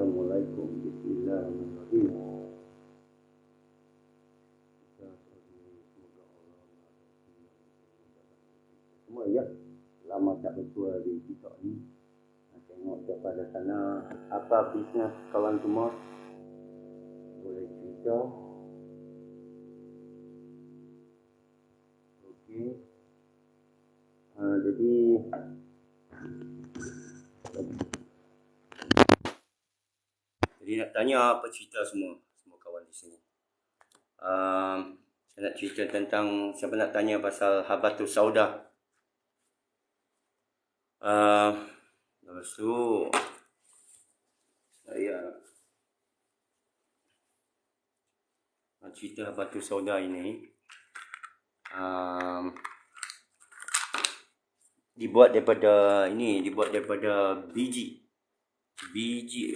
Assalamualaikum. Bismillahirrahmanirrahim. Semua ya, lama tak bertua di TikTok ni. Tengok daripada sana apa bisnes kawan semua boleh cerita. Okey. Jadi nak tanya apa cerita semua kawan di sini. Saya nak cerita tentang, siapa nak tanya pasal Habatus Sauda. Lepas tu saya nak cerita Habatus Sauda ini. Dibuat daripada biji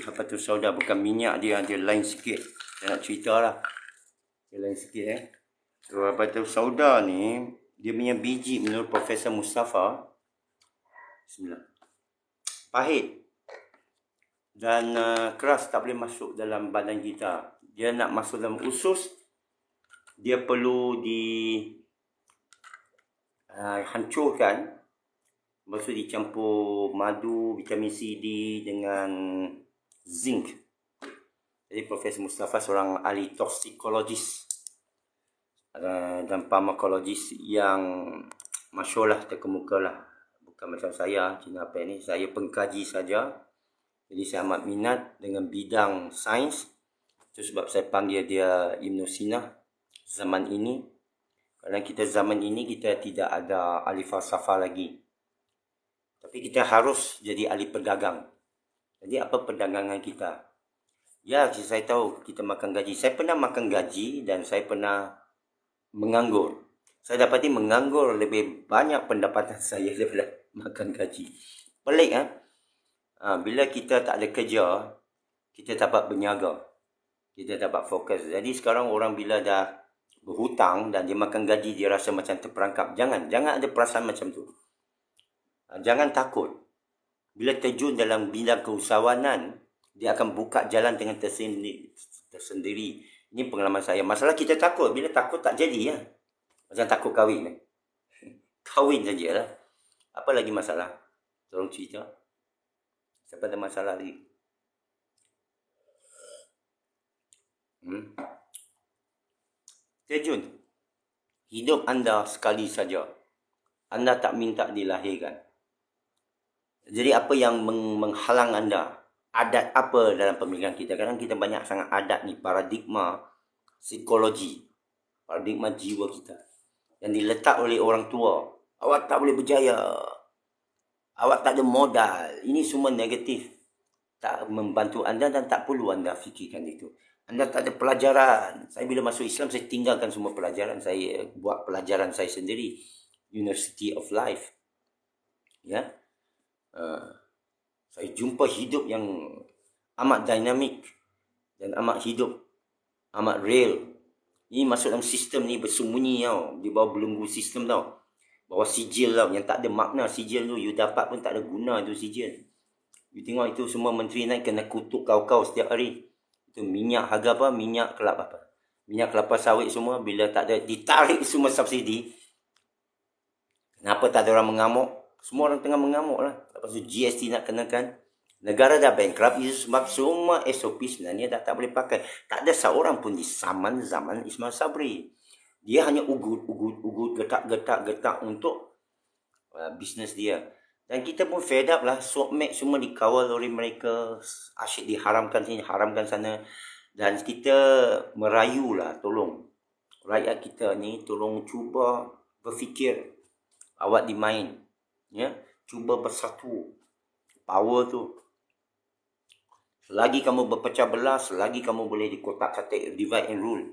Habatus Sauda, bukan minyak dia lain sikit. Saya nak cerita lah, dia lain sikit So Habatus Sauda ni, dia punya biji menurut Profesor Mustafa, bismillah, pahit dan keras, tak boleh masuk dalam badan kita. Dia nak masuk dalam usus, dia perlu hancurkan. Lepas tu dicampur madu, vitamin C, D dengan zinc. Jadi Profesor Mustafa seorang ahli toksikologis dan farmakologis yang masyhur lah, terkemuka lah. Bukan macam saya, Cina apa ni, saya pengkaji saja. Jadi saya amat minat dengan bidang sains. Itu sebab saya panggil dia Ibn Sina zaman ini. Kerana kita zaman ini kita tidak ada ahli falsafah lagi. Tapi kita harus jadi ahli pedagang. Jadi apa perdagangan kita? Ya, saya tahu kita makan gaji. Saya pernah makan gaji dan saya pernah menganggur. Saya dapati menganggur lebih banyak pendapatan saya daripada makan gaji. Pelik bila kita tak ada kerja, kita dapat berniaga. Kita dapat fokus. Jadi sekarang orang bila dah berhutang dan dia makan gaji, dia rasa macam terperangkap. Jangan ada perasaan macam tu. Jangan takut. Bila terjun dalam bidang keusahawanan, dia akan buka jalan dengan tersendiri. Ini pengalaman saya. Masalah kita takut. Bila takut tak jadi ya. Macam takut kahwin. Kahwin sajalah. Apa lagi masalah? Tolong cerita. Siapa ada masalah lagi? Terjun. Hidup anda sekali saja. Anda tak minta dilahirkan. Jadi apa yang menghalang anda? Adat apa dalam pemikiran kita? Kadang kita banyak sangat adat ni, paradigma psikologi, paradigma jiwa kita yang diletak oleh orang tua. Awak tak boleh berjaya, awak tak ada modal. Ini semua negatif, tak membantu anda dan tak perlu anda fikirkan itu. Anda tak ada pelajaran. Saya bila masuk Islam, saya tinggalkan semua pelajaran. Saya buat pelajaran saya sendiri, University of Life. Ya. Saya jumpa hidup yang amat dinamik dan amat hidup, amat real. Ini masuk dalam sistem ni bersembunyi tau, di bawah belenggu sistem tau, bawah sijil tau, yang tak ada makna. Sijil tu you dapat pun tak ada guna tu sijil. You tengok itu semua menteri naik kena kutuk kau setiap hari. Itu minyak harga apa? Minyak kelapa sawit semua bila tak ada, ditarik semua subsidi. Kenapa tak ada orang mengamuk? Semua orang tengah mengamuk lah. Lepas tu GST nak kenakan. Negara dah bankrupt. Itu sebab semua SOP sebenarnya dah tak boleh pakai. Tak ada seorang pun di zaman Ismail Sabri. Dia hanya ugut, getak untuk bisnes dia. Dan kita pun fed up lah. Sokmek semua dikawal oleh mereka. Asyik diharamkan sini, haramkan sana. Dan kita merayu lah, tolong. Rakyat kita ni tolong cuba berfikir. Awak dimain. Ya, cuba bersatu. Power tu. Selagi kamu berpecah belah, selagi kamu boleh dikotak-katik, divide and rule.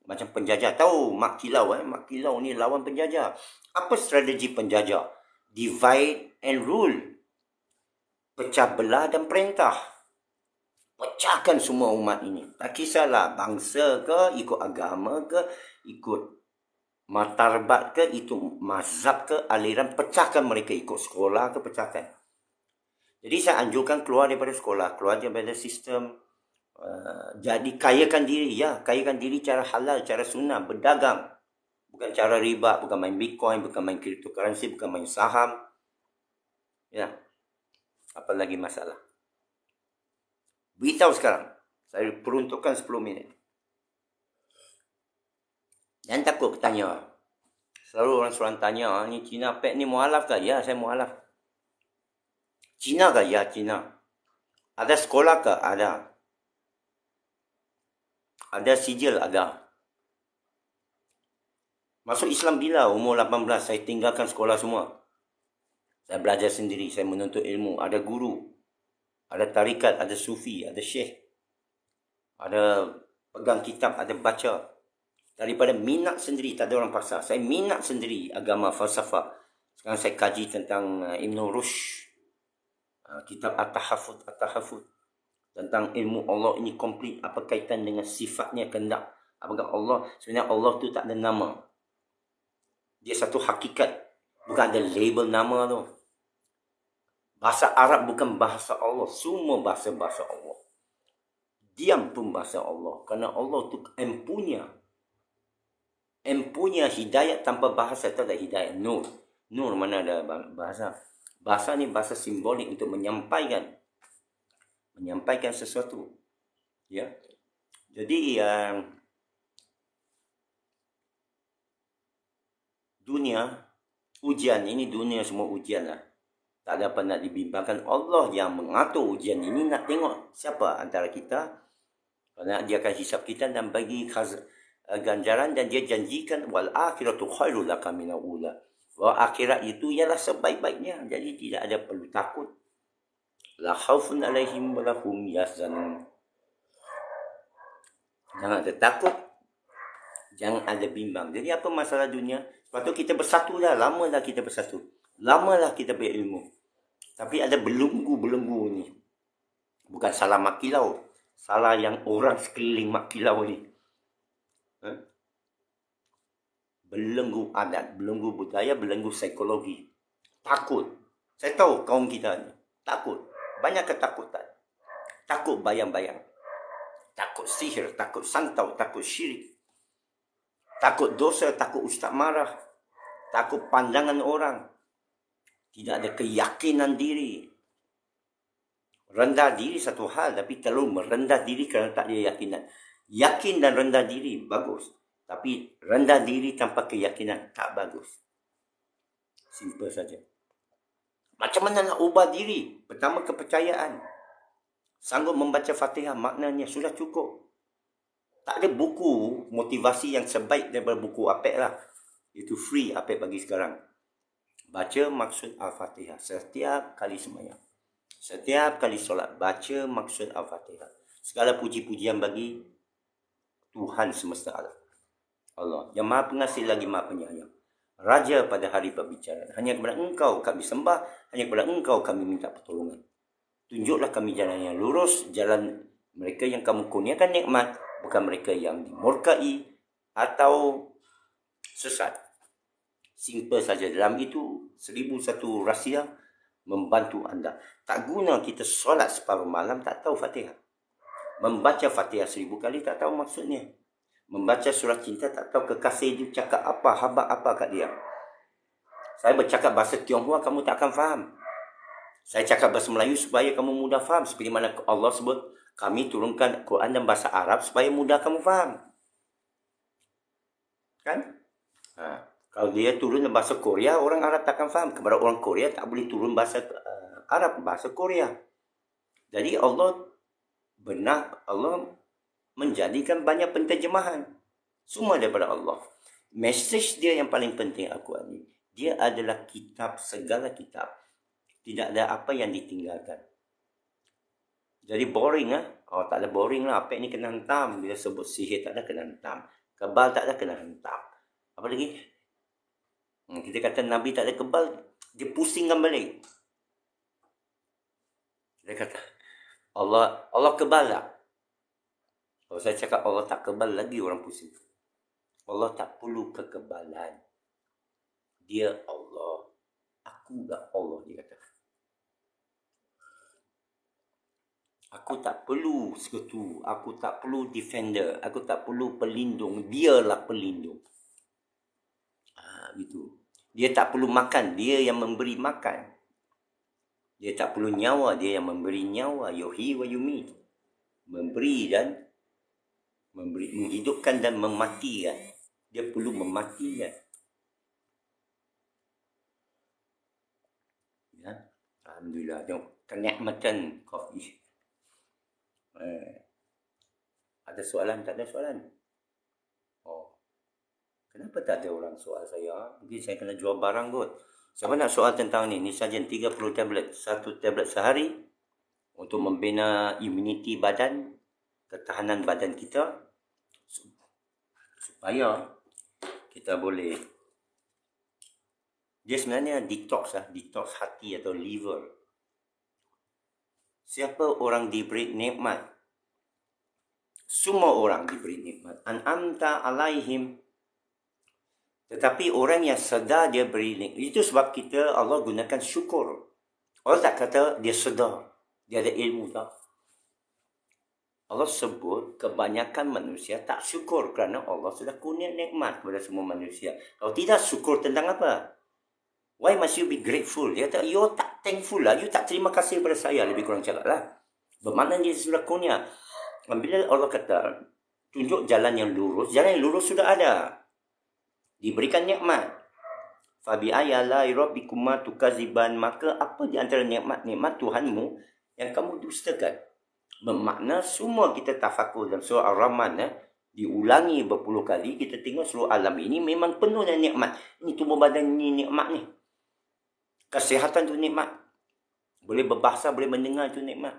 Macam penjajah. Tahu Mak Kilau Mak Kilau ni lawan penjajah. Apa strategi penjajah? Divide and rule. Pecah belah dan perintah. Pecahkan semua umat ini. Tak kisahlah bangsa ke, ikut agama ke, ikut martabat ke, itu mazhab ke, aliran, pecahkan mereka. Ikut sekolah ke, pecahkan. Jadi saya anjurkan keluar daripada sekolah, keluar daripada sistem. Jadi kayakan diri, ya, kayakan diri cara halal, cara sunnah, berdagang. Bukan cara riba, bukan main Bitcoin, bukan main cryptocurrency, bukan main saham. Ya, apa lagi masalah? Beritahu sekarang. Saya peruntukkan 10 minit. Jangan takut bertanya. Selalu orang tanya, ni Cina pek ni mualaf ke? Ya, saya mualaf. Cina ke? Ya, Cina. Ada sekolah ke? Ada. Ada sijil? Ada. Masuk Islam bila? Umur 18. Saya tinggalkan sekolah semua. Saya belajar sendiri. Saya menuntut ilmu. Ada guru. Ada tarikat. Ada sufi. Ada syekh. Ada pegang kitab. Ada baca. Daripada minat sendiri. Tak ada orang paksa. Saya minat sendiri agama falsafah. Sekarang saya kaji tentang Ibn Rushd. Kitab At-Tahafud. Tentang ilmu Allah ini komplit. Apa kaitan dengan sifatnya kehendak. Apakah Allah, sebenarnya Allah tu tak ada nama. Dia satu hakikat. Bukan ada label nama tu. Bahasa Arab bukan bahasa Allah. Semua bahasa-bahasa Allah. Diam pun bahasa Allah. Kerana Allah tu empunya hidayat tanpa bahasa. Tak ada hidayat. Nur mana ada bahasa. Bahasa ni bahasa simbolik untuk menyampaikan sesuatu. Ya. Jadi dunia ujian ini, dunia semua ujian lah. Tak dapat nak dibimbangkan. Allah yang mengatur ujian ini. Nak tengok siapa antara kita. Kerana dia akan hisap kita dan bagi ganjaran. Dan dia janjikan wal akhiratu khairul laka minal ula. Bahawa akhirat itu ialah sebaik-baiknya. Jadi tidak ada perlu takut. La khaufun alaihim wa lahum yahzanun. Jangan ada takut. Jangan ada bimbang. Jadi apa masalah dunia? Sebab tu kita bersatu dah. Lamalah kita bersatu. Lamalah kita berilmu. Tapi ada belenggu-belenggu ni. Bukan salah mak kilau. Salah yang orang sekeliling mak kilau ni. Belenggu adat, belenggu budaya, belenggu psikologi. Takut. Saya tahu kaum kita ni. Takut. Banyak ketakutan. Takut bayang-bayang. Takut sihir, takut santau, takut syirik. Takut dosa, takut ustaz marah. Takut pandangan orang. Tidak ada keyakinan diri. Rendah diri satu hal, tapi terlalu merendah diri kerana tak ada keyakinan. Yakin dan rendah diri, bagus. Tapi rendah diri tanpa keyakinan, tak bagus. Simple saja. Macam mana nak ubah diri? Pertama, kepercayaan. Sanggup membaca Fatihah, maknanya sudah cukup. Tak ada buku motivasi yang sebaik daripada buku Apek lah. Itu free Apek bagi sekarang. Baca maksud Al-Fatihah setiap kali sembahyang. Setiap kali solat, baca maksud Al-Fatihah. Segala puji-pujian bagi Tuhan semesta alam. Allah yang maha pengasih lagi maha penyayang. Raja pada hari perbicaraan. Hanya kepada engkau kami sembah. Hanya kepada engkau kami minta pertolongan. Tunjuklah kami jalan yang lurus. Jalan mereka yang kamu kurniakan nikmat. Bukan mereka yang dimurkai atau sesat. Simple saja. Dalam itu 1001 rahsia membantu anda. Tak guna kita solat separuh malam tak tahu Fatihah. Membaca Fatihah 1000 kali tak tahu maksudnya. Membaca surat cinta tak tahu kekasih itu cakap apa, habaq apa kat dia. Saya bercakap bahasa Tionghoa kamu tak akan faham. Saya cakap bahasa Melayu supaya kamu mudah faham. Seperti mana Allah sebut, kami turunkan Quran dan bahasa Arab supaya mudah kamu faham. Kan? Kalau dia turun dalam bahasa Korea, orang Arab takkan faham. Kepada orang Korea tak boleh turun bahasa Arab, bahasa Korea. Jadi Allah menjadikan banyak penterjemahan. Semua daripada Allah. Mesej dia yang paling penting Al-Quran ini. Dia adalah kitab, segala kitab. Tidak ada apa yang ditinggalkan. Jadi boring lah. Oh, tak ada boring lah. Apek ni kena hentam. Bila sebut sihir tak ada kena hentam. Kebal tak ada kena hentam. Apa lagi? Kita kata Nabi tak ada kebal. Dia pusingkan balik. Dia kata Allah kebal tak? Kalau saya cakap Allah tak kebal, lagi orang pusing. Allah tak perlu kekebalan. Dia Allah. Akulah Allah, dia kata. Aku tak perlu sekutu, aku tak perlu defender, aku tak perlu pelindung, dialah pelindung. Gitu. Dia tak perlu makan, dia yang memberi makan. Dia tak perlu nyawa, dia yang memberi nyawa. Yuhyi wa yumiit. Memberi dan menghidupkan dan mematikan. Dia perlu mematikan. Ya. Alhamdulillah. Tengok kenikmatan kopi. Ada soalan? Tak ada soalan? Oh. Kenapa tak ada orang soal saya? Mungkin saya kena jual barang kot. Siapa nak soal tentang ni? Ni saja 30 tablet. 1 tablet sehari untuk membina imuniti badan, ketahanan badan kita supaya kita boleh, dia sebenarnya detox hati atau liver. Siapa orang diberi nikmat? Semua orang diberi nikmat. An'amta alaihim. Tetapi orang yang sedar dia beri nikmat. Itu sebab kita, Allah gunakan syukur. Allah tak kata dia sedar, dia ada ilmu, tak. Allah sebut kebanyakan manusia tak syukur kerana Allah sudah kurnia nikmat kepada semua manusia. Kalau tidak, syukur tentang apa? Why must you be grateful? Dia kata, you tak thankful lah. You tak terima kasih kepada saya. Lebih kurang cakap lah. Bermakna dia sudah kurnia. Bila Allah kata, tunjuk jalan yang lurus sudah ada. Diberikan nikmat. Fabi ayalai rabbikuma tukaziban. Maka apa di antara nikmat-nikmat Tuhanmu yang kamu dustakan? Bermakna semua kita tafakur dalam surah Ar-Rahman, diulangi berpuluh kali. Kita tengok seluruh alam ini memang penuh dengan nikmat. Ini tubuh badan ni nikmat ni. Kesihatan tu nikmat. Boleh berbahasa, boleh mendengar itu nikmat.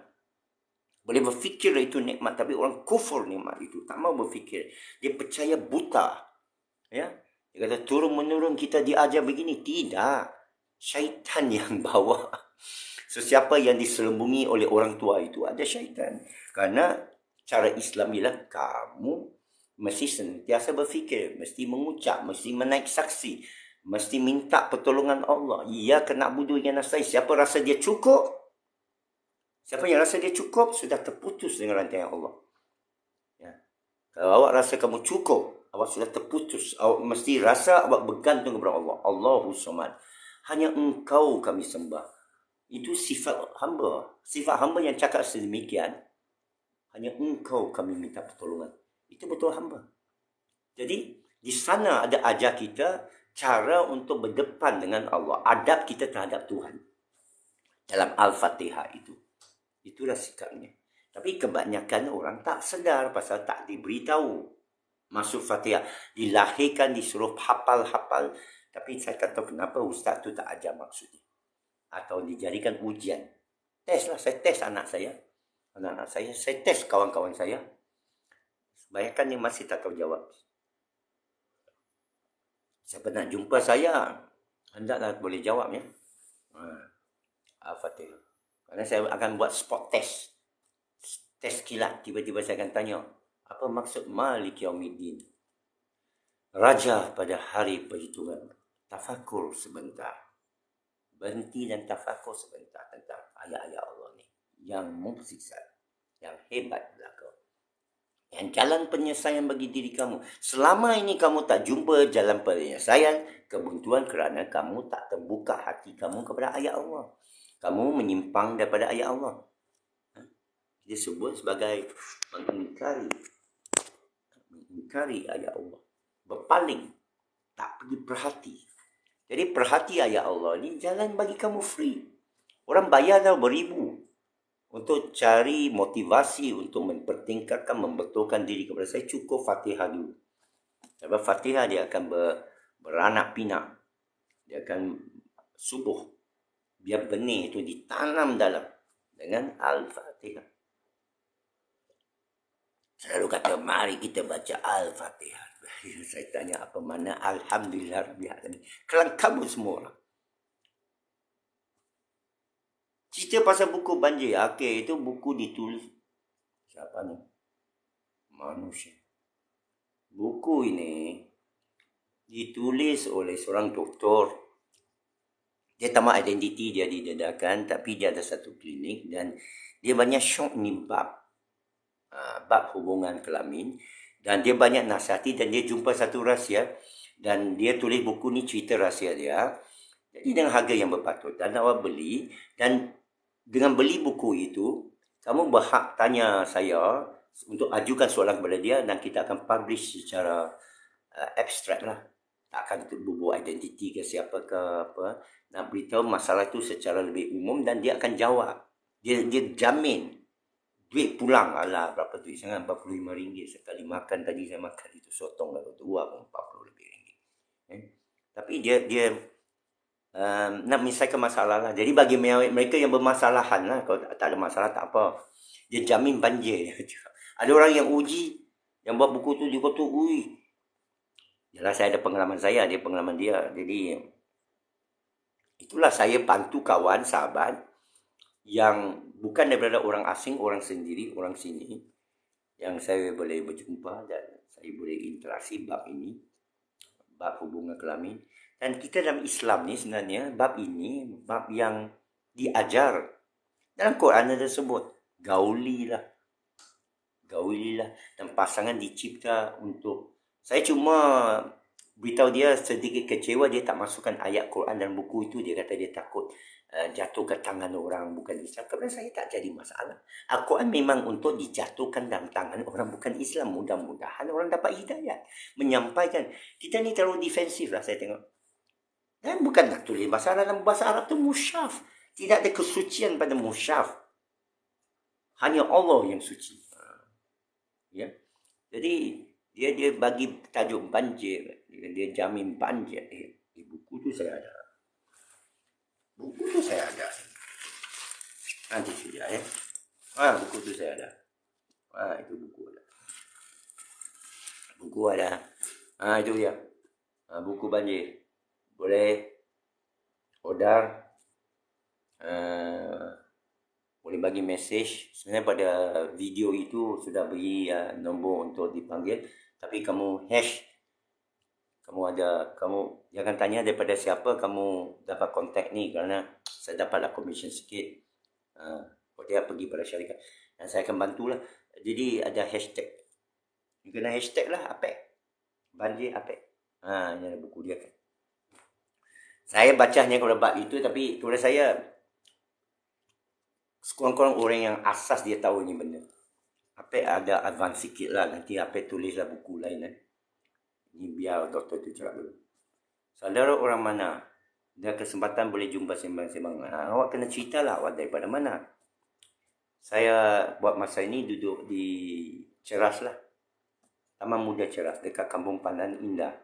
Boleh berfikir itu nikmat. Tapi orang kufur nikmat itu. Tak mau berfikir. Dia percaya buta. Ya. Dia kata turun-menurun kita diajar begini. Tidak. Syaitan yang bawa. So, siapa yang diselembungi oleh orang tua itu ada syaitan. Karena cara Islam ialah kamu mesti sentiasa berfikir. Mesti mengucap. Mesti menaik saksi. Mesti minta pertolongan Allah. Ia kena budu yang nasai. Siapa rasa dia cukup? Siapa yang rasa dia cukup, sudah terputus dengan rantaian Allah. Ya. Kalau awak rasa kamu cukup, awak sudah terputus. Awak mesti rasa awak bergantung kepada Allah. Allahu Samad. Hanya engkau kami sembah. Itu sifat hamba. Sifat hamba yang cakap sedemikian. Hanya engkau kami minta pertolongan. Itu betul hamba. Jadi, di sana ada ajar kita cara untuk berdepan dengan Allah. Adab kita terhadap Tuhan. Dalam Al-Fatihah itu. Itulah sikapnya. Tapi kebanyakan orang tak sedar pasal tak diberitahu. Masuk Fatihah. Dilahirkan, disuruh hafal-hafal. Tapi saya tak tahu kenapa ustaz tu tak ajar maksudnya. Atau dijadikan ujian. Tes lah. Saya tes anak saya. Anak-anak saya. Saya tes kawan-kawan saya. Bayangkan dia masih tak tahu jawab. Siapa nak jumpa saya, hendaklah boleh jawab ya. Al-Fatihah. Kerana saya akan buat spot test. Test kilat. Tiba-tiba saya akan tanya, apa maksud Malik Yaumiddin? Raja pada hari perhitungan. Tafakur sebentar. Berhenti dan tafakur sebentar tentang ayat-ayat Allah ni. Yang mukjizat. Yang hebat belaka. Yang jalan penyelesaian bagi diri kamu. Selama ini kamu tak jumpa jalan penyelesaian, kebuntuan kerana kamu tak terbuka hati kamu kepada ayat Allah. Kamu menyimpang daripada ayat Allah. Dia sebut sebagai mengingkari ayat Allah. Berpaling. Tak pergi perhati. Jadi perhati ayat Allah ni jalan bagi kamu free. Orang bayar dah beribu. Untuk cari motivasi untuk mempertingkatkan, membetulkan diri kepada saya, cukup Fatihah dulu. Sebab Fatihah dia akan beranak pinak. Dia akan subuh. Biar benih itu ditanam dalam. Dengan Al-Fatihah. Selalu kata, mari kita baca Al-Fatihah. Saya tanya apa makna Alhamdulillah Rabbil Alamin. Kelang kabut semua orang. Cerita pasal buku banjir. Okey, itu buku ditulis. Siapa ni? Manusia. Buku ini ditulis oleh seorang doktor. Dia tak mahu identiti dia didedahkan. Tapi dia ada satu klinik. Dan Dia banyak syok ni bab hubungan kelamin. Dan dia banyak nasihati dan dia jumpa satu rahsia. Dan dia tulis buku ni cerita rahsia dia. Jadi dengan harga yang berpatut. Dan awak beli. Dan dengan beli buku itu, kamu berhak tanya saya untuk ajukan soalan kepada dia dan kita akan publish secara abstrak lah. Tak akan bubuh identiti ke siapa ke apa. Nak beritahu masalah itu secara lebih umum dan dia akan jawab. Dia jamin. Duit pulang, alah berapa duit sangat, RM45 sekali makan. Tadi saya makan itu sotong lalu dua pun RM40 lebih ringgit. Tapi dia nak menyelesaikan masalah lah. Jadi bagi mereka yang bermasalahan lah, kalau tak ada masalah tak apa. Dia jamin banjir. Ada orang yang uji, yang buat buku tu, dia kata, ui. Yalah saya ada pengalaman saya, dia pengalaman dia. Jadi itulah saya bantu kawan, sahabat yang bukan daripada orang asing, orang sendiri, orang sini, yang saya boleh berjumpa dan saya boleh interaksi bab ini, bab hubungan kelamin. Dan kita dalam Islam ni sebenarnya bab ini bab yang diajar. Dalam Quran ada sebut gaulilah. Dan pasangan dicipta untuk. Saya cuma beritahu dia sedikit kecewa dia tak masukkan ayat Quran dalam buku itu. Dia kata dia takut jatuh ke tangan orang bukan Islam. Kepada saya tak jadi masalah. Al-Quran memang untuk dijatuhkan dalam tangan orang bukan Islam. Mudah-mudahan orang dapat hidayah. Menyampaikan. Kita ni terlalu defensif lah saya tengok. Dan bukan nak tulis bahasa Arab. Dalam bahasa Arab tu musyaf. Tidak ada kesucian pada musyaf. Hanya Allah yang suci. Ya. Jadi dia bagi tajuk banjir. Dia jamin banjir. Buku tu saya ada. Nanti sudah ya. Buku tu saya ada. Itu buku ada. Itu dia. Buku banjir. Boleh order. Boleh bagi mesej. Sebenarnya pada video itu sudah beri nombor untuk dipanggil. Tapi kamu kamu jangan tanya daripada siapa kamu dapat kontak ni, kerana saya dapatlah komisen sikit. Dia pergi pada syarikat dan saya akan bantulah. Jadi ada hashtag. You kena hashtag lah Apek. Banjir Apek. Ini ada buku dia kan. Saya baca hanya kepada bab itu, tapi kepada saya sekurang-kurang orang yang asas dia tahu ni benda. Apek ada advance sikit lah. Nanti Apek tulislah buku lain kan. Ini biar doktor tu cakap dulu. Saudara orang mana? Dia kesempatan boleh jumpa sembang-sembang. Awak kena cerita lah awak daripada mana. Saya buat masa ini duduk di Ceras lah. Taman Muda Ceras dekat Kampung Pandan Indah.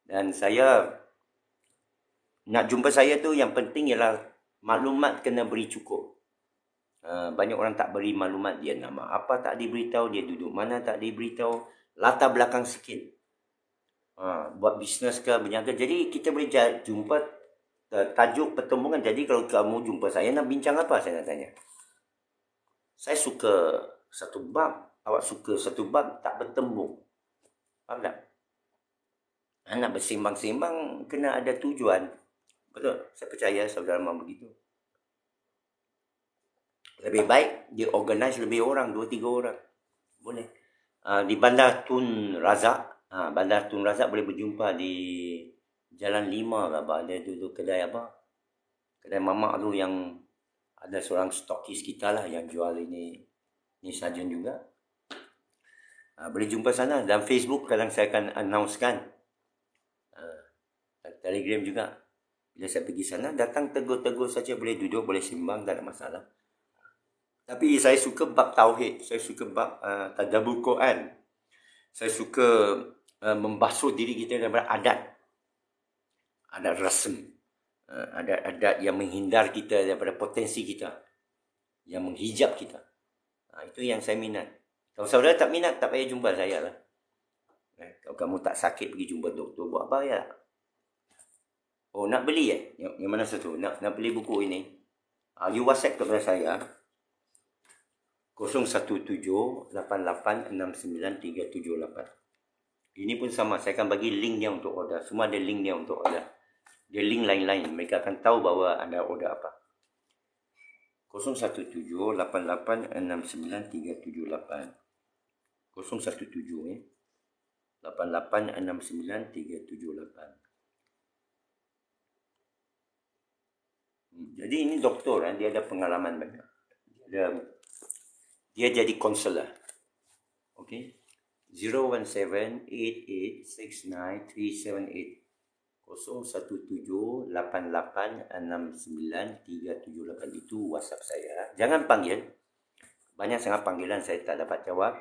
Dan saya nak jumpa saya tu yang penting ialah maklumat kena beri cukup. Banyak orang tak beri maklumat. Dia nama apa tak diberitahu. Dia duduk mana tak diberitahu. Latar belakang sikit. Buat bisnes ke, berniaga. Jadi kita boleh jumpa tajuk pertembungan. Jadi kalau kamu jumpa saya nak bincang apa, saya nak tanya. Saya suka satu bab, awak suka satu bab, tak bertembung. Faham tak? Nak bersembang-sembang kena ada tujuan. Betul? Saya percaya saudara memang begitu. Lebih baik dia organize lebih orang, 2-3 orang. Boleh. Di Bandar Tun Razak. Bandar Tun Razak boleh berjumpa di Jalan 5 lah. Ada duduk kedai apa? Kedai mamak tu yang ada seorang stokis kita lah yang jual ini sarjan juga. Boleh jumpa sana. Dan Facebook kadang saya akan announcekan. Telegram juga. Bila saya pergi sana, datang tegur-tegur saja. Boleh duduk, boleh sembang, tak ada masalah. Tapi saya suka bab tauhid. Saya suka bab tadabbur Quran. Saya suka membasuh diri kita daripada adat rasem. Adat yang menghindar kita daripada potensi kita, yang menghijab kita. Itu yang saya minat. Kalau saudara tak minat, tak payah jumpa saya lah. Kalau kamu tak sakit pergi jumpa doktor, buat apa ya? Oh, nak beli yang mana satu? Nak beli buku ini? You WhatsApp kepada saya 01788693778. Ini pun sama, saya akan bagi link dia untuk order. Semua ada link dia untuk order. Dia link lain-lain. Mereka akan tahu bahawa anda order apa. 017886938. 017 886938. Jadi ini doktor, dia ada pengalaman banyak. Dia jadi konselor. Okey. 017886938. 017886938 itu WhatsApp saya. Jangan panggil. Banyak sangat panggilan saya tak dapat jawab.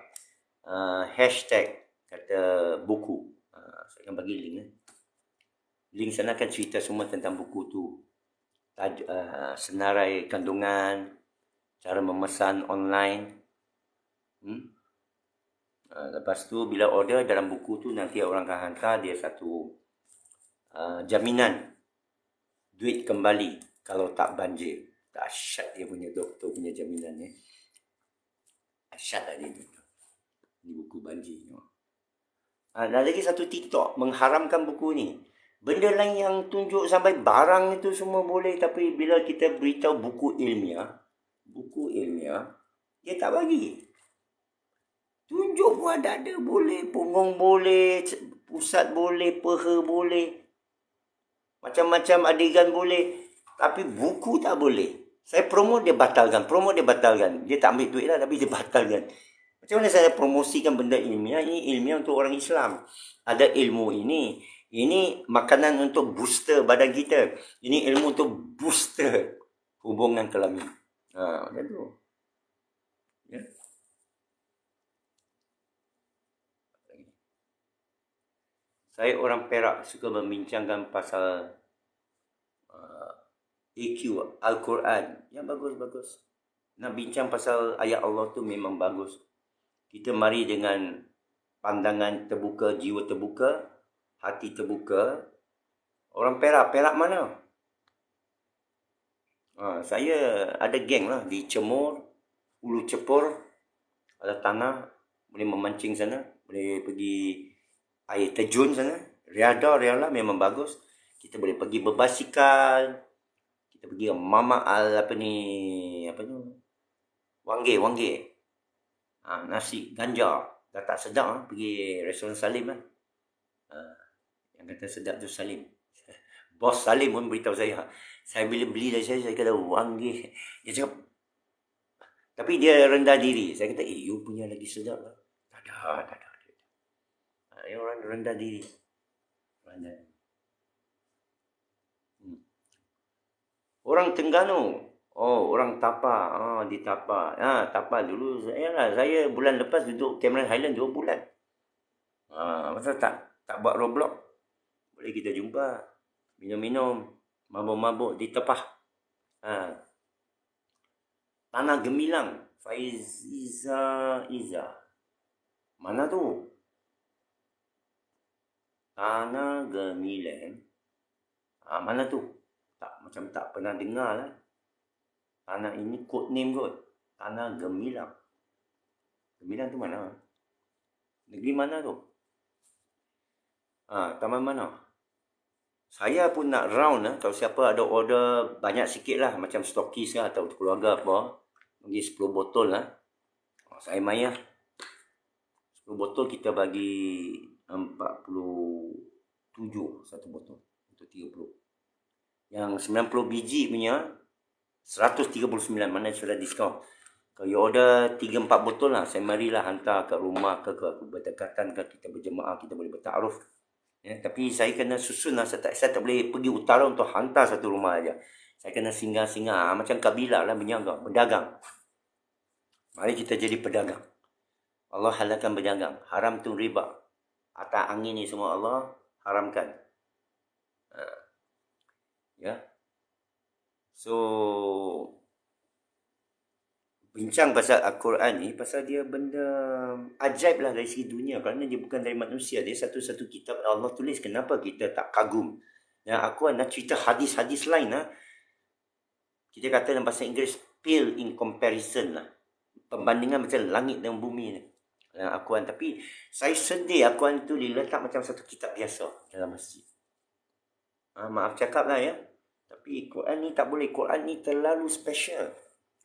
Hashtag kata buku. Saya akan bagi link. Link sana akan cerita semua tentang buku tu. Senarai kandungan, cara memesan online. Lepas tu bila order dalam buku tu nanti orang akan hantar dia satu jaminan duit kembali kalau tak banjir. Dahsyat dia punya doktor punya jaminan ni. Dahsyat lah dia tu. Ni buku banjir. Dan lagi satu TikTok mengharamkan buku ni. Benda lain yang tunjuk sampai barang itu semua boleh, tapi bila kita beritahu buku ilmiah, dia tak bagi. Tunjuk buah dada boleh, punggung boleh, pusat boleh, peha boleh. Macam-macam adegan boleh. Tapi buku tak boleh. Saya promote dia batalkan. Dia tak ambil duit lah tapi dia batalkan. Macam mana saya promosikan benda ilmiah? Ini ilmiah untuk orang Islam. Ada ilmu ini. Ini makanan untuk booster badan kita. Ini ilmu untuk booster hubungan kelamin. Macam tu. Ya. Saya orang Perak suka membincangkan pasal AQ, Al-Quran. Yang bagus-bagus. Nak bincang pasal ayat Allah tu memang bagus. Kita mari dengan pandangan terbuka, jiwa terbuka, hati terbuka. Orang Perak mana? Saya ada geng lah di Cemur, Ulu Cepur. Ada tanah, boleh memancing sana. Boleh pergi air terjun sana. Riada memang bagus. Kita boleh pergi berbasikal. Kita pergi Mama Wangge. Nasi ganja. Dah tak sedap pergi restoran Salim lah. Yang kata sedap tu Salim. Bos Salim pun beritahu saya. Saya bila beli dari saya kata Wangge. Dia cakap, tapi dia rendah diri. Saya kata, you punya lagi sedap lah. Tak ada. Orang rendah diri. Orang Terengganu. Orang Tapa. Di Tapa. Tapa dulu. Saya bulan lepas duduk Cameron Highland 2 bulan. Masa tak buat Roblox. Boleh kita jumpa. Minum-minum. Mabuk-mabuk di Tepah. Tanah Gemilang. Iza. Mana tu? Tanah Gemilang. Mana tu? Macam tak pernah dengar lah. Tanah ini code name kot. Tanah Gemilang. Gemilang tu mana? Negeri mana tu? Taman mana? Saya pun nak round lah. Kalau siapa ada order banyak sikit lah. Macam stokis lah atau keluarga apa. Bagi 10 botol lah. Saya main lah. 10 botol kita bagi 47 satu botol. Untuk 30. Yang 90 biji punya 139. Mana sudah diskaun. Kalau you order 3-4 botol lah. Saya marilah hantar ke rumah ke berdekatan ke kita berjemaah. Kita boleh bertakruf. Ya, tapi saya kena susun lah. Saya tak boleh pergi utara untuk hantar satu rumah aja. Saya kena singgah-singgah. Macam kabilah lah berniaga, berdagang. Mari kita jadi pedagang. Allah halalkan berdagang. Haram tu riba. Atas angin ni semua Allah haramkan. Ya. So bincang pasal Al-Quran ni, pasal dia benda ajaib lah dari segi dunia. Kerana dia bukan dari manusia. Dia satu-satu kitab Allah tulis. Kenapa kita tak kagum? Dan aku nak cerita hadis-hadis lain lah. Kita kata dalam bahasa Inggeris, pale in comparison lah. Perbandingan macam langit dan bumi ni. Dalam Al-Quran. Tapi saya sedih Al-Quran tu diletak macam satu kitab biasa dalam masjid. Maaf cakap lah ya. Tapi Quran ni tak boleh. Quran ni terlalu special.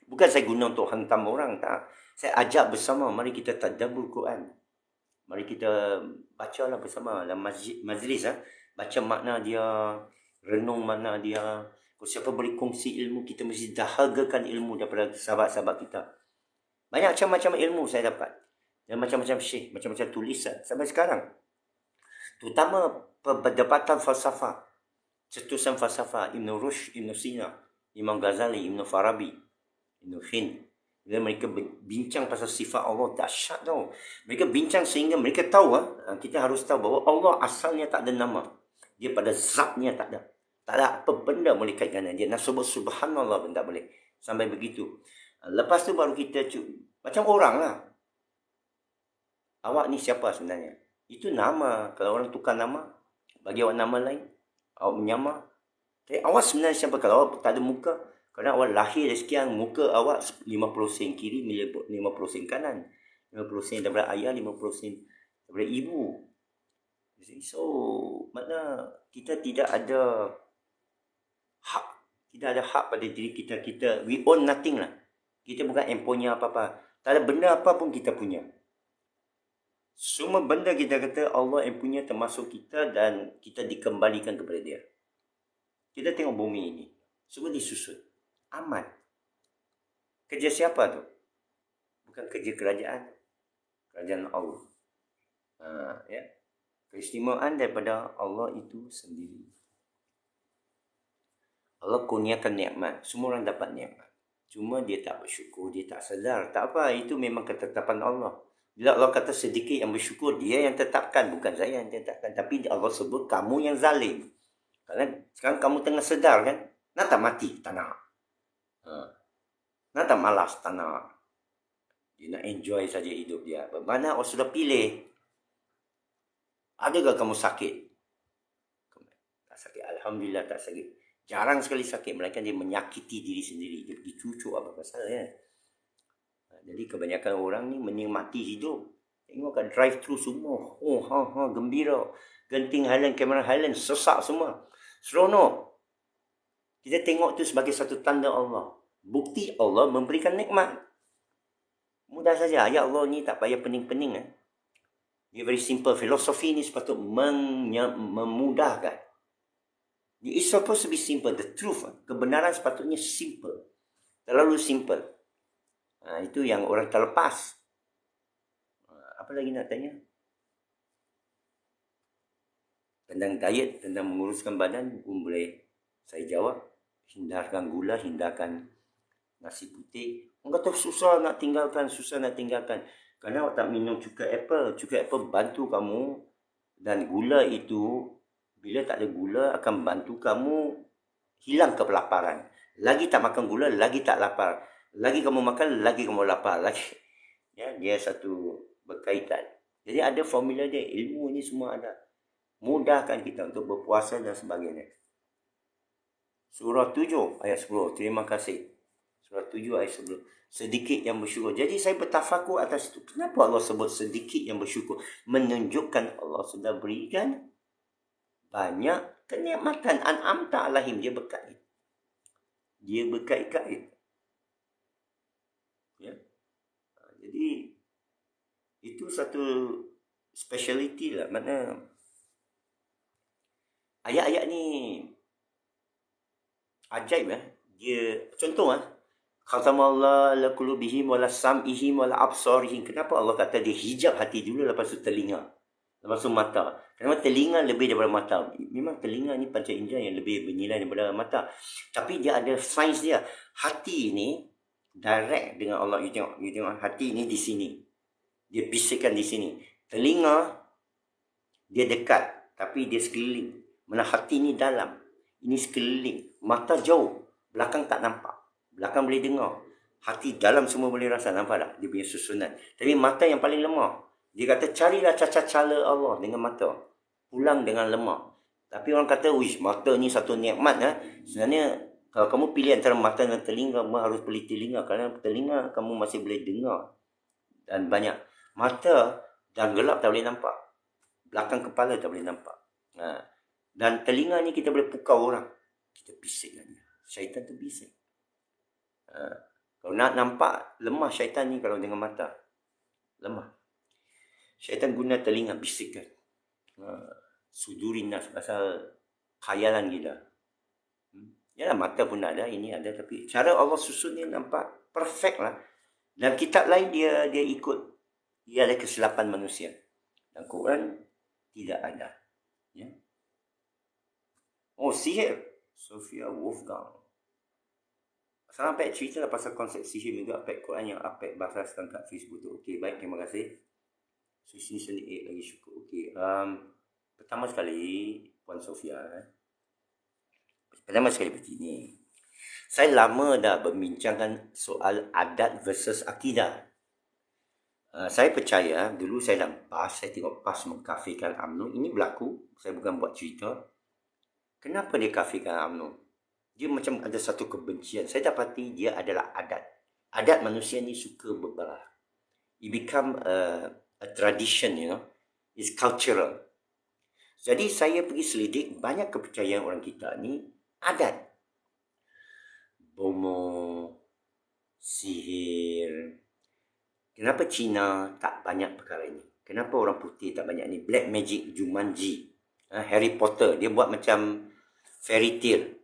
Bukan saya guna untuk hentam orang, tak. Saya ajak bersama, mari kita tadabbur Quran. Mari kita bacalah bersama dalam majlis. Baca makna dia, renung makna dia. Kalau siapa boleh kongsi ilmu, kita mesti dahagakan ilmu daripada sahabat-sahabat kita. Banyak macam-macam ilmu saya dapat. Dan macam-macam syekh, macam-macam tulisan sampai sekarang. Terutama perdebatan falsafah. Cetusan falsafah Ibn Rushd, Ibn Sina, Imam Ghazali, Ibn Farabi, Ibn Khin. Bila mereka bincang pasal sifat Allah, dahsyat tau. Mereka bincang sehingga mereka tahu, kita harus tahu bahawa Allah asalnya tak ada nama. Dia pada zatnya tak ada. Tak ada apa benda boleh kaitkan dengan dia. Nak sebut subhanallah pun tak boleh. Sampai begitu. Lepas tu baru kita macam orang lah. Awak ni siapa sebenarnya? Itu nama. Kalau orang tukar nama, bagi awak nama lain, awak menyamar. Tapi awak sebenarnya siapa? Kalau awak tak ada muka, kerana awak lahir dari sekian, muka awak 50 sen kiri, 50 sen kanan. 50 sen daripada ayah, 50 sen daripada ibu. So, makna kita tidak ada hak. Tidak ada hak pada diri kita. We own nothing lah. Kita bukan empunya apa-apa. Tak ada benda apa pun kita punya. Semua benda kita kata Allah yang punya termasuk kita dan kita dikembalikan kepada dia. Kita tengok bumi ini. Semua disusun. Aman. Kerja siapa tu? Bukan kerja kerajaan. Kerajaan Allah. Ya. Keistimewaan daripada Allah itu sendiri. Allah kurniakan nikmat. Semua orang dapat nikmat. Cuma dia tak bersyukur, dia tak sedar. Tak apa, itu memang ketetapan Allah. Bila Allah kata sedikit yang bersyukur, dia yang tetapkan. Bukan saya yang tetapkan. Tapi Allah sebut kamu yang zalim. Kerana sekarang kamu tengah sedar kan? Nak tak mati? Tak nak. Nak tak malas? Tak nak. Dia nak enjoy saja hidup dia. Mana Allah sudah pilih. Adakah kamu sakit? Tak sakit. Alhamdulillah tak sakit. Jarang sekali sakit. Melainkan dia menyakiti diri sendiri. Dia pergi cucuk apa pasal ya. Jadi kebanyakan orang ni menikmati hidup. Tengok kat drive-thru semua. Gembira. Genting Highland, Cameron Highland. Sesak semua. Seronok. Kita tengok tu sebagai satu tanda Allah. Bukti Allah memberikan nikmat. Mudah saja. Ayat Allah ni tak payah pening-pening. Dia very simple. Filosofi ni sepatut memudahkan. It's supposed to be simple. The truth. Kebenaran sepatutnya simple. Terlalu simple. Itu yang orang terlepas. Apa lagi nak tanya? Tentang diet, tentang menguruskan badan pun boleh saya jawab. Hindarkan gula, hindarkan nasi putih. Orang kata susah nak tinggalkan. Kerana awak tak minum cuka apple. Cuka apple bantu kamu. Dan gula itu, bila tak ada gula, akan bantu kamu hilang kelaparan. Lagi tak makan gula, lagi tak lapar. Lagi kamu makan, lagi kamu lapar. Lagi. Ya, dia satu berkaitan. Jadi ada formula dia. Ilmu ni semua ada. Mudahkan kita untuk berpuasa dan sebagainya. Surah 7 ayat 10. Terima kasih. Surah 7 ayat 10. Sedikit yang bersyukur. Jadi saya bertafakur atas itu. Kenapa Allah sebut sedikit yang bersyukur? Menunjukkan Allah sudah berikan banyak kenikmatan. An'amta alaihim. Dia berkait. Dia berkait-kait. Ya. Jadi itu satu speciality lah. Mana ayat-ayat ni ajaib dia contoh khatamallahu ala qulubihim wala sam'ihim wala absarihim. Kenapa Allah kata dia hijab hati dulu, lepas tu telinga, lepas tu mata? Kenapa telinga lebih daripada mata? Memang telinga ni panca indera yang lebih bernilai daripada mata. Tapi dia ada sains dia. Hati ni direct dengan Allah. You tengok hati ni di sini. Dia bisikkan di sini. Telinga dia dekat, tapi dia sekeliling. Mana hati ni dalam. Ini sekeliling. Mata jauh. Belakang tak nampak. Belakang boleh dengar. Hati dalam semua boleh rasa. Nampak tak? Dia punya susunan. Tapi mata yang paling lemah. Dia kata carilah cacat cala Allah dengan mata. Pulang dengan lemah. Tapi orang kata, wish, mata ni satu nikmat. Sebenarnya, kalau kamu pilih antara mata dan telinga, kamu harus pilih telinga. Kerana telinga kamu masih boleh dengar. Dan banyak. Mata dan gelap tak boleh nampak. Belakang kepala tak boleh nampak. Dan telinga ni kita boleh pukau orang. Kita bisik lagi. Syaitan tu bisik. Kalau nak nampak, lemah syaitan ni kalau dengan mata. Lemah. Syaitan guna telinga bisikan. Sudurin nas, pasal khayalan gila. Yalah, mata pun ada, ini ada. Tapi cara Allah susun ni nampak perfect lah. Dalam kitab lain dia ikut. Dia ada kesilapan manusia. Dalam Quran tidak ada. Ya. Oh, sihir. Sophia Wolfgang. Sekarang Pak cerita lah pasal konsep sihir juga. Pak Quran yang Pak bahas kat Facebook tu. Okey, baik, terima kasih. So, sini sendiri lagi syukur. Okey, pertama sekali, Puan Sophia. Pertama sekali begini. Saya lama dah berbincangkan soal adat versus akidah. Saya percaya, dulu saya dalam PAS, saya tengok PAS mengkafirkan UMNO. Ini berlaku, saya bukan buat cerita. Kenapa dia kafirkan UMNO? Dia macam ada satu kebencian. Saya dapati dia adalah adat. Adat manusia ni suka berbelah. It become a tradition, you know. It's cultural. Jadi saya pergi selidik, banyak kepercayaan orang kita ni adat. Bomo, sihir. Kenapa Cina tak banyak perkara ini? Kenapa orang putih tak banyak ni? Black magic, Jumanji, Harry Potter. Dia buat macam fairy tale.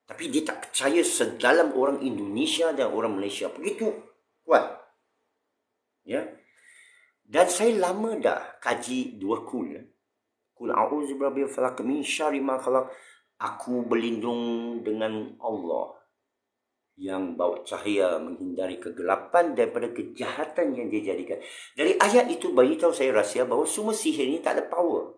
Tapi dia tak percaya sedalam orang Indonesia dan orang Malaysia. Begitu kuat. Ya. Dan saya lama dah kaji dua kul. Kul a'udzu birabbil falaq min syarri ma khalaq. Aku berlindung dengan Allah yang bawa cahaya, menghindari kegelapan daripada kejahatan yang dia jadikan. Dari ayat itu beritahu saya rahsia bahawa semua sihir ni tak ada power.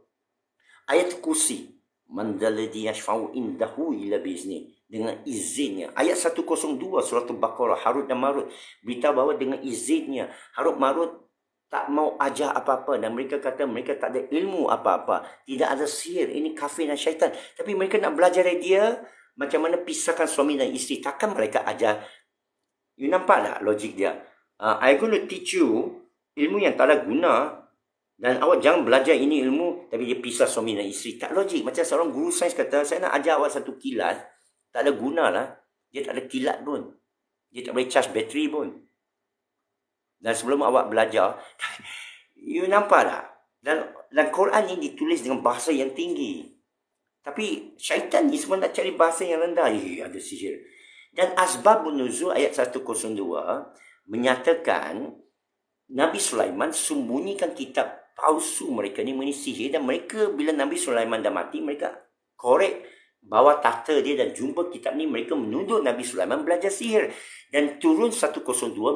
Ayat kursi. Man dzalladzi yashfa'u indahu illa bi'izni. Dengan izinnya. Ayat 102 surah Al-Baqarah, Harut dan Marut beritahu bahawa dengan izinnya. Harut Marut tak mau ajar apa-apa dan mereka kata mereka tak ada ilmu apa-apa. Tidak ada sihir. Ini kafir dan syaitan. Tapi mereka nak belajar dari dia macam mana pisahkan suami dan isteri. Takkan mereka ajar. You nampak tak logik dia? I'm going to teach you ilmu yang tak ada guna. Dan awak jangan belajar ini ilmu tapi dia pisah suami dan isteri. Tak logik. Macam seorang guru sains kata, saya nak ajar awak satu kilat. Tak ada guna lah. Dia tak ada kilat pun. Dia tak boleh charge bateri pun. Dan sebelum awak belajar, you nampak tak? Dan Quran ni ditulis dengan bahasa yang tinggi. Tapi syaitan ni semua nak cari bahasa yang rendah. Ada sihir. Dan Asbabun Nuzul ayat 102 menyatakan Nabi Sulaiman sembunyikan kitab palsu mereka ni mengenai sihir. Dan mereka bila Nabi Sulaiman dah mati, mereka korek bawa tahta dia dan jumpa kitab ni, mereka menuduh Nabi Sulaiman belajar sihir. Dan turun 102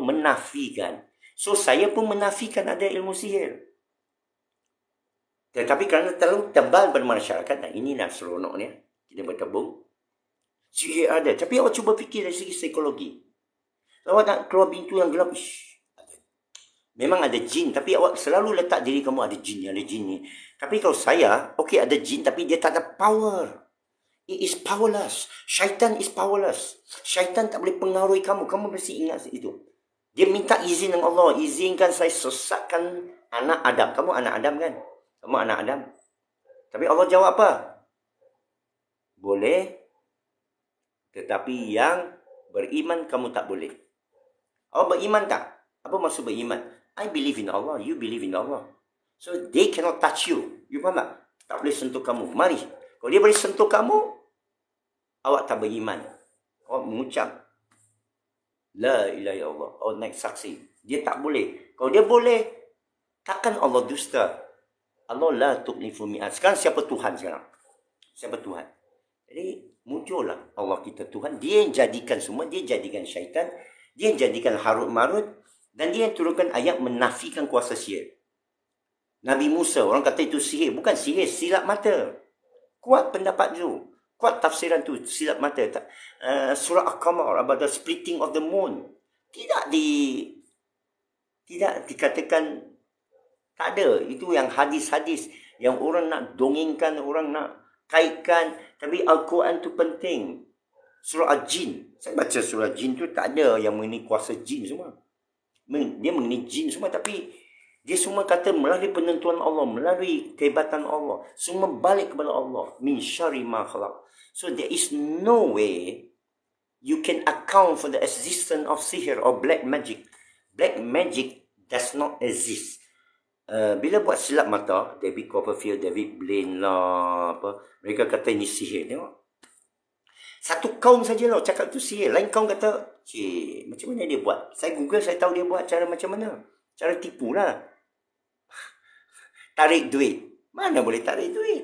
menafikan. So saya pun menafikan ada ilmu sihir. Tetapi kerana terlalu tebal pada masyarakat, nah inilah seronoknya kita bergabung. Sihir ada. Tapi awak cuba fikir dari segi psikologi. Awak nak keluar pintu yang gelap, memang ada jin, tapi awak selalu letak diri kamu ada jin ni. Tapi kalau saya, okey ada jin tapi dia tak ada power. It is powerless. Syaitan is powerless. Syaitan tak boleh pengaruhi kamu. Kamu mesti ingat itu. Dia minta izin dengan Allah. Izinkan saya sesatkan anak Adam. Kamu anak Adam kan? Kamu anak Adam. Tapi Allah jawab apa? Boleh. Tetapi yang beriman kamu tak boleh. Awak beriman tak? Apa maksud beriman? I believe in Allah. You believe in Allah. So they cannot touch you. You faham tak? Tak boleh sentuh kamu. Mari. Kalau dia boleh sentuh kamu, awak tak beriman. Awak mengucap La ilaha illallah. Awak naik saksi. Dia tak boleh. Kalau dia boleh, takkan Allah dusta. Allah la tuqlifu mi'at. Sekarang siapa Tuhan sekarang? Siapa Tuhan? Jadi muncullah Allah kita Tuhan. Dia yang jadikan semua. Dia jadikan syaitan. Dia yang jadikan Harut Marut. Dan dia yang turunkan ayat menafikan kuasa sihir. Nabi Musa, orang kata itu sihir. Bukan sihir, silap mata. Kuat pendapat tu. Kuat tafsiran tu, silap mata. Surah Al-Qamar, about the splitting of the moon. Tidak dikatakan, tak ada. Itu yang hadis-hadis. Yang orang nak dongengkan, orang nak kaitkan. Tapi Al-Quran tu penting. Surah Al-Jin. Saya baca surah Jin tu, tak ada yang mengenai kuasa jin semua. Dia mengenai jin semua, tapi dia semua kata melalui penentuan Allah, melalui kehebatan Allah. Semua balik kepada Allah. Min syarri ma khalaq. So there is no way you can account for the existence of sihir or black magic. Black magic does not exist. Bila buat silap mata, David Copperfield, David Blaine lah, mereka kata ini sihir. Tengok. Satu kaum saja lah cakap tu sihir. Lain kaum kata, macam mana dia buat? Saya Google, saya tahu dia buat cara macam mana. Cara tipu lah. Tarik duit. Mana boleh tarik duit?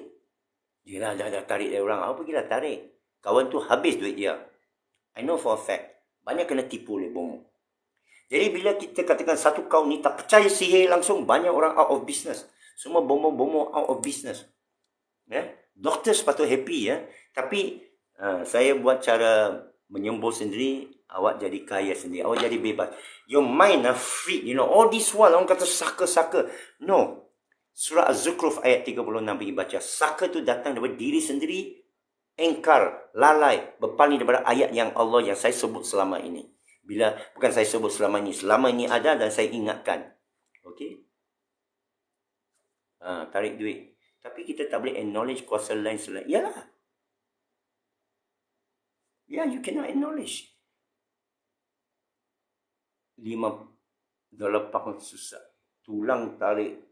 Yelah, dah tarik dari orang. Apa pergilah tarik? Kawan tu habis duit dia. I know for a fact. Banyak kena tipu oleh bomo. Jadi bila kita katakan satu kaum ni tak percaya sihir langsung, banyak orang out of business. Semua bomo-bomo out of business. Doktor sepatut happy. Tapi saya buat cara menyembuh sendiri, awak jadi kaya sendiri. Awak jadi bebas. Your mind free. All this while orang kata saka-saka. No. Surah Az-Zukhruf ayat 36 pergi baca. Saka tu datang daripada diri sendiri. Engkar, lalai, berpaling daripada ayat yang Allah yang saya sebut selama ini. Bukan saya sebut selama ini ada dan saya ingatkan. Okey? Tarik duit. Tapi kita tak boleh acknowledge kuasa lain selain. Yalah. You cannot acknowledge. $5 pound susah. Tulang tarik.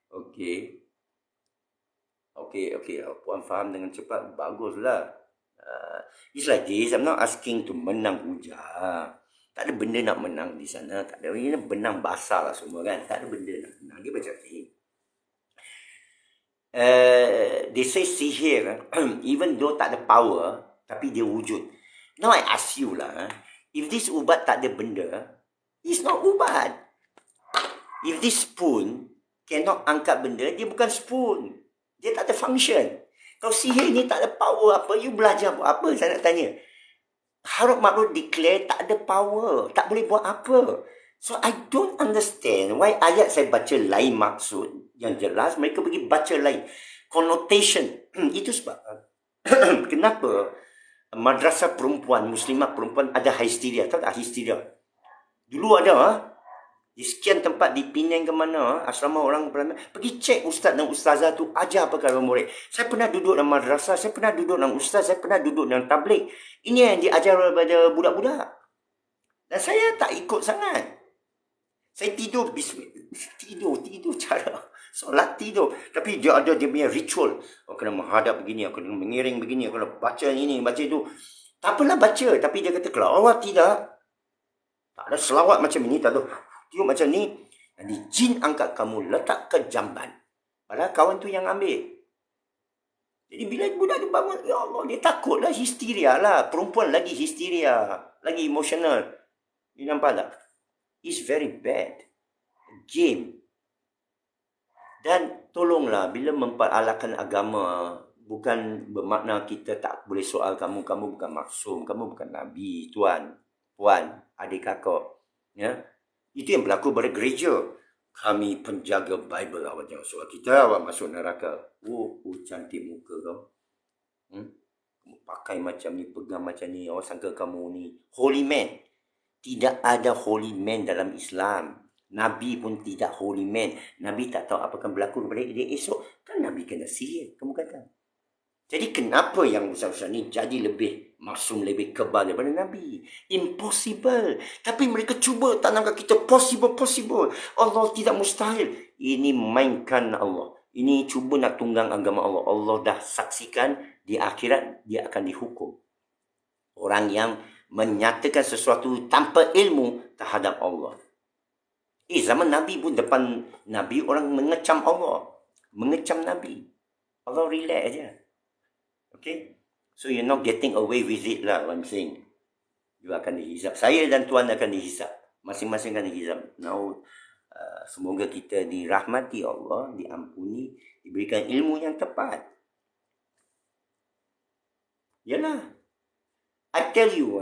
Okey. Puan faham dengan cepat. Baguslah. It's like this. I'm not asking to menang hujah. Tak ada benda nak menang di sana. Tak ada. Ini benang basah lah semua kan. Tak ada benda nak menang. Dia macam ni. They say sihir, even though tak ada power, tapi dia wujud. Now I ask you lah, if this ubat tak ada benda, it's not ubat. If this spoon cannot angkat benda, dia bukan spoon. Dia tak ada function. Kalau sihir ni tak ada power apa, you belajar buat apa? Saya nak tanya. Harut Makruf declare tak ada power. Tak boleh buat apa. So I don't understand why ayat saya baca lain maksud. Yang jelas mereka pergi baca lain. Connotation. Itu sebab kenapa madrasah perempuan, muslimah perempuan ada histeria. Tahu tak histeria? Dulu ada di sekian tempat di Penang ke mana, asrama orang Belanda, pergi cek ustaz dan ustazah tu ajar apa kepada murid. Saya pernah duduk dalam madrasah, saya pernah duduk dengan ustaz, saya pernah duduk dengan tabligh. Ini yang diajar kepada budak-budak. Dan saya tak ikut sangat. Saya tidur cara solat tidur. Tapi dia ada dia punya ritual. Aku kena menghadap begini, aku kena mengiring begini, aku kena baca ini, baca itu. Tak apalah baca, tapi dia kata kalau awak tidak, tak ada selawat macam ini, tak ada tiup macam ni, nanti jin angkat kamu letak ke jamban. Padahal kawan tu yang ambil. Jadi bila budak dia bangun, ya Allah, dia takut lah, histeria lah. Perempuan lagi histeria, lagi emotional. You nampak tak? It's very bad. Game. Dan tolonglah, bila memperalahkan agama, bukan bermakna kita tak boleh soal kamu. Kamu bukan maksum, kamu bukan Nabi, tuan, puan, adik kakak. Ya? Itu yang berlaku pada gereja. Kami penjaga Bible. Awak jangan soal kita, awak masuk neraka. Oh cantik muka kau. Kamu pakai macam ni, pegang macam ni. Awak sangka kamu ni holy man. Tidak ada holy man dalam Islam. Nabi pun tidak holy man. Nabi tak tahu apa akan berlaku kepada dia esok. Kan Nabi kena sihir, kamu kata. Jadi kenapa yang besar-besar ni jadi lebih maksum, lebih kebal daripada Nabi? Impossible. Tapi mereka cuba tanamkan kita possible. Allah tidak mustahil. Ini mainkan Allah. Ini cuba nak tunggang agama Allah. Allah dah saksikan di akhirat dia akan dihukum. Orang yang menyatakan sesuatu tanpa ilmu terhadap Allah. Zaman Nabi pun depan Nabi orang mengecam Allah. Mengecam Nabi. Allah relax aja. Okay? So you're not getting away with it lah, what I'm saying. You akan dihisap. Saya dan Tuan akan dihisap. Masing-masing akan dihisap. Now, semoga kita dirahmati Allah, diampuni, diberikan ilmu yang tepat. Yalah. I tell you,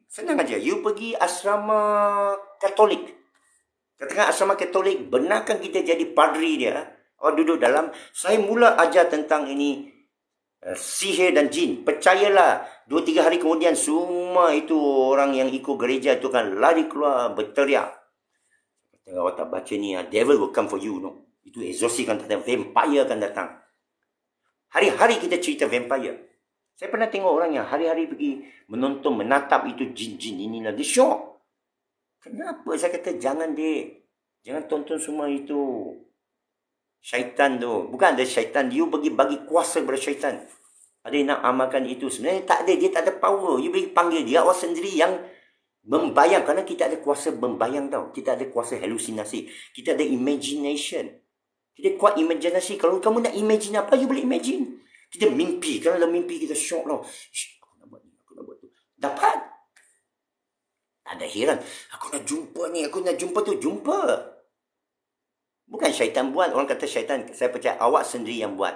senang aja. You pergi asrama Katolik. Katakan asrama Katolik, benarkan kita jadi padri dia. Awak duduk dalam, saya mula ajar tentang ini sihir dan jin. Percayalah, 2-3 hari kemudian semua itu orang yang ikut gereja itu akan lari keluar berteriak. Kata awak tak baca ni, devil will come for you. No? Itu exorcist akan datang, vampire akan datang. Hari-hari kita cerita vampire. Saya pernah tengok orang yang hari-hari pergi menonton, menatap itu jin-jin inilah. Dia syok. Kenapa? Saya kata, jangan dek. Jangan tonton semua itu. Syaitan tu. Bukan ada syaitan. You bagi kuasa kepada syaitan. Ada yang nak amalkan itu. Sebenarnya tak ada. Dia tak ada power. You bagi panggil dia. Awak sendiri yang membayang. Kerana kita ada kuasa membayang tau. Kita ada kuasa halusinasi. Kita ada imagination. Kita kuat imajinasi. Kalau kamu nak imagine apa, you boleh imagine. Kita mimpi. Kalau dalam mimpi kita syok tau. Aku nak buat ni, aku nak buat tu. Dapat. Tak ada heran. Aku nak jumpa ni, aku nak jumpa tu. Jumpa. Bukan syaitan buat. Orang kata syaitan. Saya percaya awak sendiri yang buat.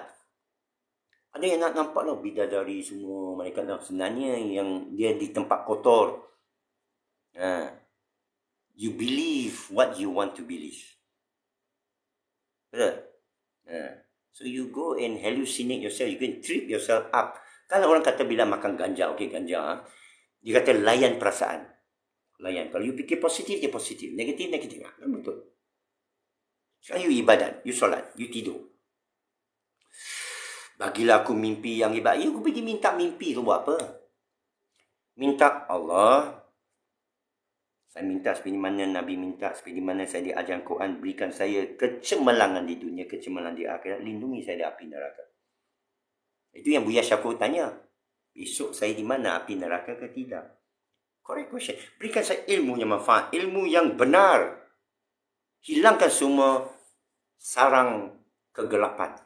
Ada yang nak nampak tau. Bidadari semua. Mereka tahu. Sebenarnya yang dia di tempat kotor. You believe what you want to believe. Betul? So you go and hallucinate yourself. You can trip yourself up. Kalau orang kata bila makan ganja, okey ganja, dia kata layan perasaan. Layan. Kalau you fikir positif, dia positif. Negatif, negatif. Betul. Sekarang you ibadat, you solat, you tidur. Bagilah aku mimpi yang ibadat. You pergi minta mimpi tu buat apa? Minta Allah. Saya minta seperti mana Nabi minta, seperti mana saya diajar Quran, berikan saya kecemerlangan di dunia, kecemerlangan di akhirat, lindungi saya dari api neraka. Itu yang Buya Syakur tanya. Besok saya di mana, api neraka ke tidak? Correct question. Berikan saya ilmu yang manfaat, ilmu yang benar. Hilangkan semua sarang kegelapan.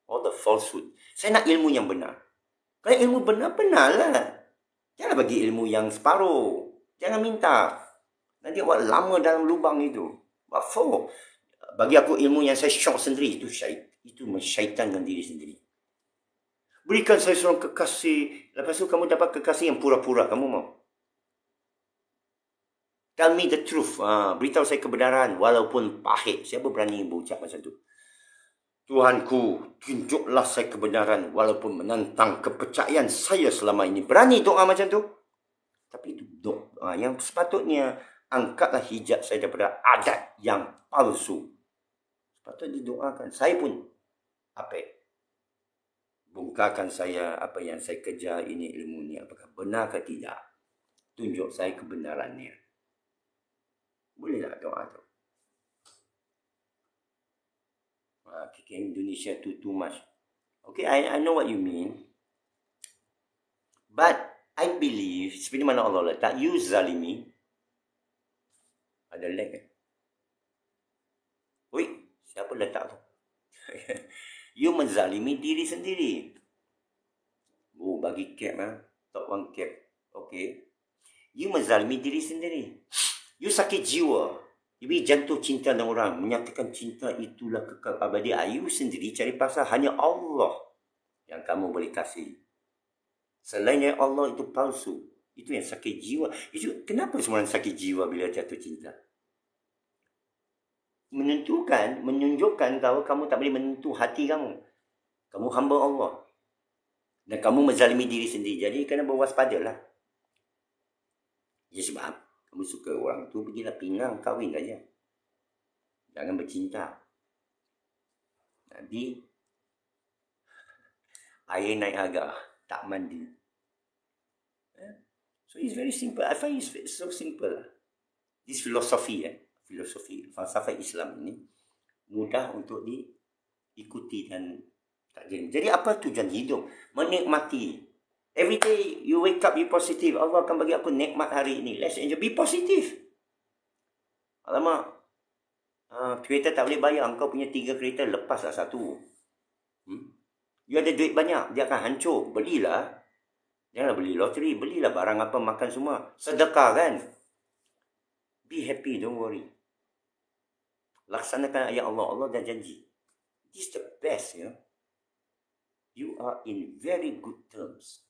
All the falsehood. Saya nak ilmu yang benar. Kalau ilmu benar, benarlah. Jangan bagi ilmu yang separuh. Jangan minta. Nanti awak lama dalam lubang itu. What for? Bagi aku ilmu yang saya syok sendiri. Itu mensyaitankan diri sendiri. Berikan saya seorang kekasih. Lepas tu kamu dapat kekasih yang pura-pura. Kamu mau? Tell me the truth. Beritahu saya kebenaran. Walaupun pahit. Siapa berani berucap macam tu? Tuhanku, tunjuklah saya kebenaran. Walaupun menentang kepercayaan saya selama ini. Berani doa macam tu? Tapi itu doa yang sepatutnya. Angkatlah hijab saya daripada adat yang palsu. Sepatutnya didoakan. Saya pun bongkarkan saya apa yang saya kejar ini, ilmu ni. Apakah benar ke tidak? Tunjuk saya kebenarannya. Boleh tak doa tu? KK Indonesia too much. Okay, I know what you mean. But I believe, seperti mana Allah letak, you zalimi. Ada lag kan? Oi, siapa letak tu? You menzalimi diri sendiri. Oh, bagi cap top one cap. Okay. You menzalimi diri sendiri. You sakit jiwa. You jatuh cinta dengan orang. Menyatakan cinta itulah kekal abadi. You sendiri cari pasal. Hanya Allah yang kamu boleh kasih. Selainnya Allah itu palsu. Itu yang sakit jiwa. Itu kenapa semua orang sakit jiwa bila jatuh cinta? Menunjukkan kalau kamu tak boleh menentu hati kamu. Kamu hamba Allah. Dan kamu menzalimi diri sendiri. Jadi kena berwaspadalah. Ya sebab kamu suka orang tu, pergilah Penang, kahwin saja. Jangan bercinta. Nanti air naik harga, tak mandi. So it's very simple. I find it's so simple. This philosophy, falsafah Islam ini mudah untuk diikuti dan takdir. Jadi apa tujuan hidup? Menikmati. Every day you wake up, you positive. Allah akan bagi aku nikmat hari ini. Let's enjoy. Be positive. Alamak, kereta tak boleh bayar. Engkau punya 3 kereta, lepaslah satu. You ada duit banyak, dia akan hancur. Belilah. Janganlah beli loteri. Belilah barang apa, makan semua. Sedekah kan. Be happy, don't worry. Laksanakan ayat Allah. Allah dah janji. This is the best, you know. You are in very good terms.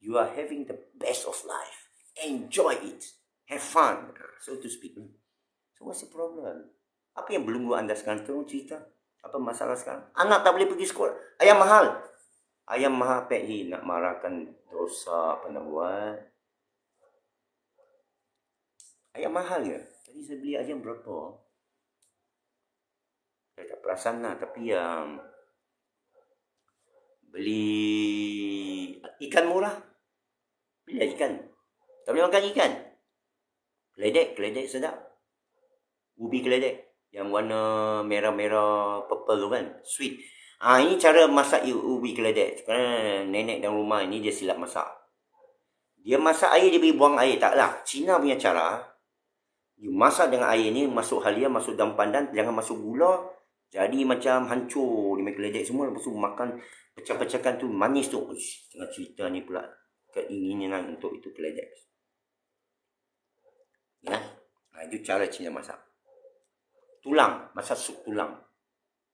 You are having the best of life. Enjoy it. Have fun, so to speak. So what's the problem? Apa yang belum anda sekarang tolong cerita? Apa masalah sekarang? Anak tak boleh pergi sekolah. Ayam mahal. Ayam mahal pekhi nak marahkan dosa apa nak buat. Ayam mahal ya. Tadi saya beli ayam berapa? Saya tak perasan lah. Tapi beli Ikan murah. Bila ikan. Tak boleh makan ikan. Keledek sedap. Ubi keledek. Yang warna merah-merah purple tu kan. Sweet. Ini cara masak ubi keledek. Sekarang nenek dalam rumah ini dia silap masak. Dia masak air, dia beri buang air. Taklah. Cina punya cara. You masak dengan air ni, masuk halia, masuk daun pandan, jangan masuk gula. Jadi macam hancur dia keledek semua. Lepas tu makan pecah-pecahkan tu, manis tu. Uish, tengah cerita ni pula. Keinginan untuk itu keledek. Ya. Itu cara Cina masak. Tulang, masak sup tulang.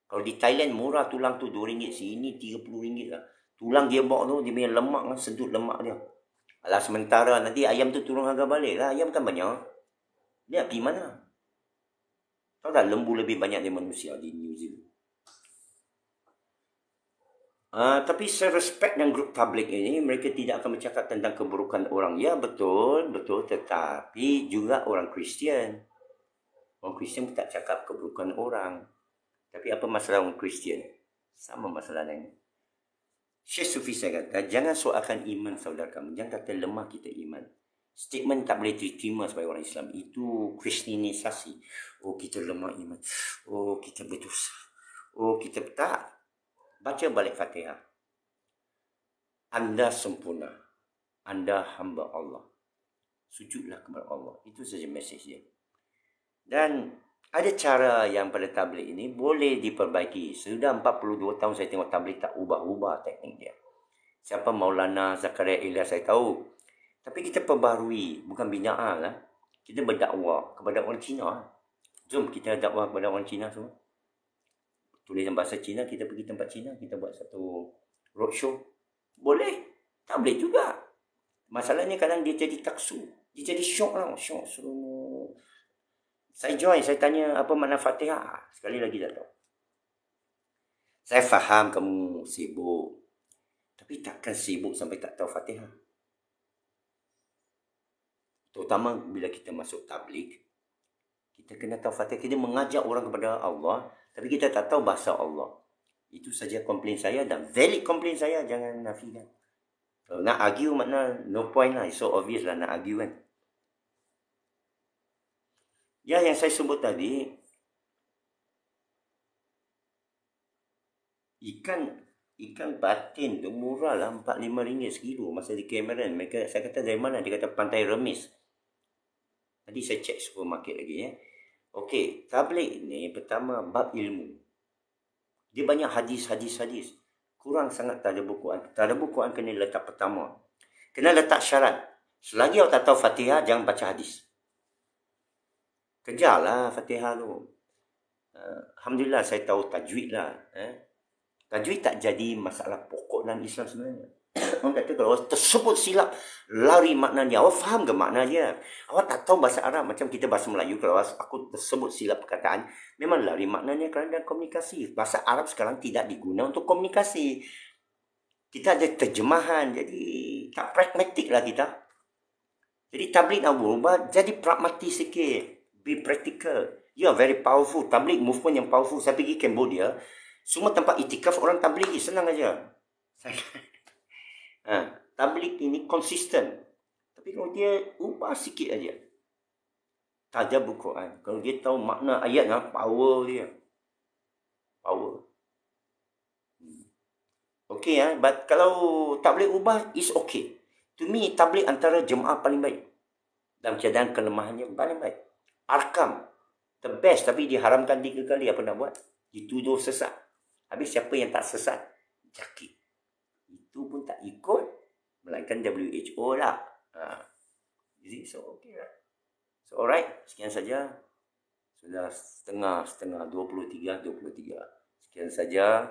Kalau di Thailand murah tulang tu RM2, sini RM30 lah. Tulang dia bawa tu, dia punya lemak kan, sedut lemak dia. Alah sementara nanti ayam tu turun harga balik lah. Ayam kan banyak. Dia pergi mana? Tahu tak lembu lebih banyak dari manusia di New Zealand. Tapi saya respect dengan grup tablik ini. Mereka tidak akan bercakap tentang keburukan orang. Ya betul. Tetapi juga orang Kristian. Orang Kristian tak cakap keburukan orang. Tapi apa masalah orang Kristian? Sama masalah lain. Syekh Sufi saya kata, jangan soalkan iman saudara kamu. Jangan kata lemah kita iman. Statement tak boleh diterima sebagai orang Islam. Itu kristianisasi. Oh, kita lemah iman. Oh, kita berdosa. Oh, kita tak. Baca balik Fatihah. Anda sempurna. Anda hamba Allah. Sujudlah kepada Allah. Itu saja mesej dia. Dan ada cara yang pada tabligh ini boleh diperbaiki. Sudah 42 tahun saya tengok tabligh tak ubah-ubah teknik dia. Siapa Maulana Zakaria Ilyas saya tahu. Tapi kita perbaharui, bukan binaan lah. Kita berdakwah kepada orang Cina. Jom kita dakwah kepada orang Cina semua. Tulisan bahasa Cina, kita pergi tempat Cina, kita buat satu roadshow. Boleh. Tabligh juga. Masalahnya kadang dia jadi taksu. Dia jadi syok lah. Syok suruh. Saya join, saya tanya apa makna Fatihah. Sekali lagi tak tahu. Saya faham kamu sibuk. Tapi takkan sibuk sampai tak tahu Fatihah. Terutama bila kita masuk tabligh. Kita kena tahu Fatihah. Kita mengajak orang kepada Allah. Tapi kita tak tahu bahasa Allah. Itu saja komplain saya dan valid komplain saya. Jangan nafikan. Kalau nak argue makna no point lah. It's so obvious lah nak argue kan. Ya, yang saya sebut tadi, ikan patin tu murah lah, RM4-5 sekilo masa di Cameron. Saya kata dari mana? Dia kata Pantai Remis. Tadi saya cek supermarket lagi ya. Okey, tabligh ni pertama bab ilmu. Dia banyak hadis. Kurang sangat tadabbur. Tadabbur Quran kena letak pertama. Kena letak syarat. Selagi awak tak tahu Fatihah, jangan baca hadis. Kejarlah Fatihah tu. Alhamdulillah saya tahu tajwid lah. Tajwid tak jadi masalah pokok dalam Islam sebenarnya. Orang kata kalau awak tersebut silap, lari maknanya. Awak faham ke makna dia? Awak tak tahu bahasa Arab. Macam kita bahasa Melayu, kalau aku tersebut silap perkataan, memang lari maknanya kerana komunikasi. Bahasa Arab sekarang tidak diguna untuk komunikasi. Kita ada terjemahan, jadi tak pragmatik lah kita. Jadi tabligh nak berubah, jadi pragmatis sikit. Be practical. You are very powerful. Tabligh movement yang powerful. Saya pergi Cambodia. Semua tempat itikaf orang tabligh. Senang aja. Tabligh ini konsisten. Tapi kalau dia ubah sikit aja. Tadabbur Quran. Kalau dia tahu makna ayat, power dia. Power. Okay, but kalau tabligh ubah, is okay. To me, tabligh antara jemaah paling baik. Dalam keadaan kelemahannya paling baik. Arkam, the best, tapi diharamkan 3 kali. Apa nak buat? Dituduh sesat. Habis siapa yang tak sesat? Jaki. Itu pun tak ikut, melainkan WHO lah. So okay lah. So alright, sekian saja. Sudah setengah 23. Sekian saja.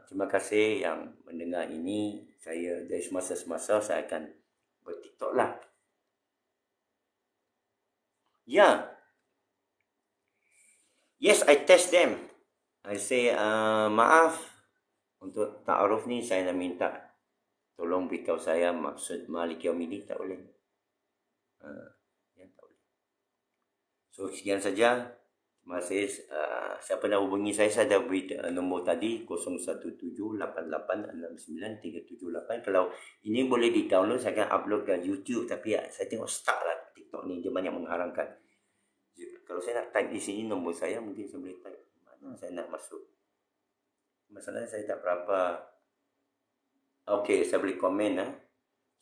Terima kasih yang mendengar ini. Saya dari semasa-semasa saya akan ber-TikTok lah. Ya. Yes, I test them. I say, maaf. Untuk ta'aruf ni saya nak minta. Tolong beritahu saya maksud Malik Yaumidin. Tak boleh. Ya, tak boleh. So, sekian saja. Masih siapa nak hubungi saya dah beri nombor tadi 0178869378. Kalau ini boleh di-download, saya akan upload ke YouTube, tapi saya tengok stuck lah TikTok ni, dia banyak mengharangkan. Kalau saya nak type di sini nombor saya, mungkin saya boleh type. Mana saya nak masuk? Masalahnya saya tak berapa. Okey, saya boleh komen lah.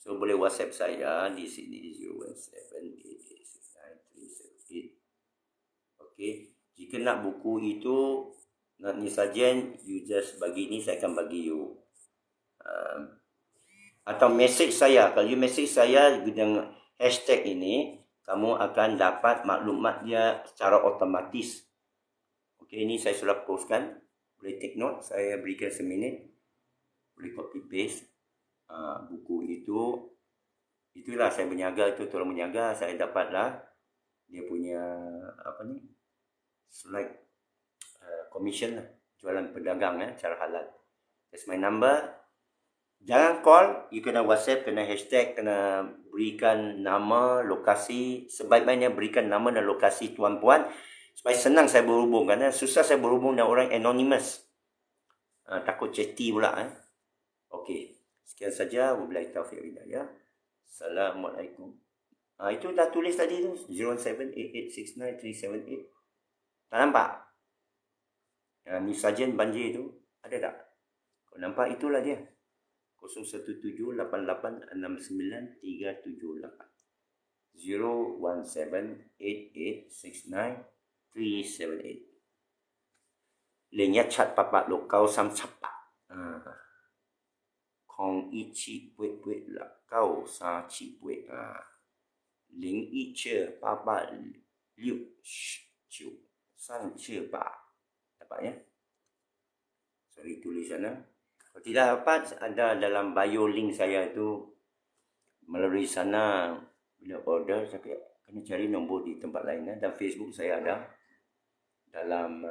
So boleh WhatsApp saya di sini 0178869378. Okey. Jika nak buku itu, nak ni sajen, you just bagi ni, saya akan bagi you. Atau message saya. Kalau you message saya dengan hashtag ini, kamu akan dapat maklumat dia secara otomatis. Okey, ini saya sudah postkan. Boleh take note, saya berikan seminit. Boleh copy paste. Buku itu, itulah saya berniaga, itu tolong berniaga. Saya dapatlah dia punya apa ni, select commission lah, jualan pedagang cara halal. That's my number. Jangan call, you kena WhatsApp, kena hashtag, kena berikan nama, lokasi. Sebaik-baiknya berikan nama dan lokasi tuan-puan supaya senang saya berhubung, kerana susah saya berhubung dengan orang anonymous. Takut chatty pula. Okey, sekian saja. Wabillahi taufiq wal hidayah. Assalamualaikum. Itu dah tulis tadi tu, 0788699378. Tak nampak? Ni sajen banjir tu, ada tak? Kalau nampak, itulah dia. 0178869378. 0178869378. Lengnya chat papat lokau sam capak. Kong ichi puet puet lah kau sa chi puet. Ling ichi papat liu chu san chi pa. Dapat ya? Sorry tulisan lah. Kalau tidak dapat, ada dalam bio link saya tu. Melalui sana bila order, tapi kena cari nombor di tempat lain. Dan Facebook saya ada. Dalam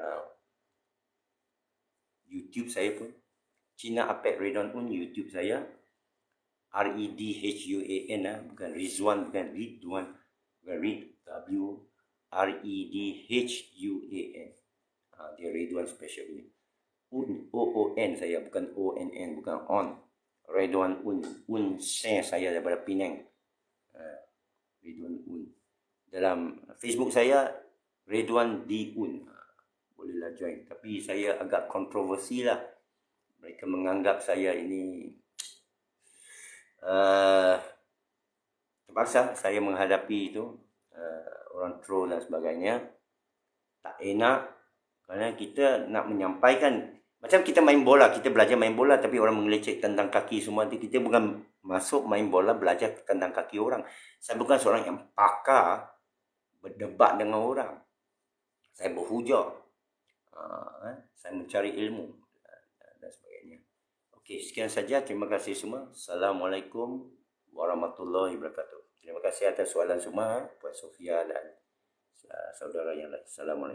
YouTube saya pun, Cina Apek Redwan pun YouTube saya. Redhuan, bukan Rizwan, bukan Ridwan, bukan Rid, Redhuan. Dia Redwan special ni. OON saya, bukan ONN, bukan on. Redwan share saya daripada Penang. Redwan dalam Facebook saya Redwan D bolehlah join, tapi saya agak kontroversi lah. Mereka menganggap saya ini terpaksa saya menghadapi itu orang troll dan sebagainya. Tak enak, kerana kita nak menyampaikan. Macam kita main bola, kita belajar main bola, tapi orang mengelecek tentang kaki semua. Kita bukan masuk main bola belajar tentang kaki orang. Saya bukan seorang yang pakar berdebat dengan orang. Saya berhujah. Saya mencari ilmu dan sebagainya. Okey, sekian saja. Terima kasih semua. Assalamualaikum warahmatullahi wabarakatuh. Terima kasih atas soalan semua, Puan Sofia dan saudara yang lain. Assalamualaikum.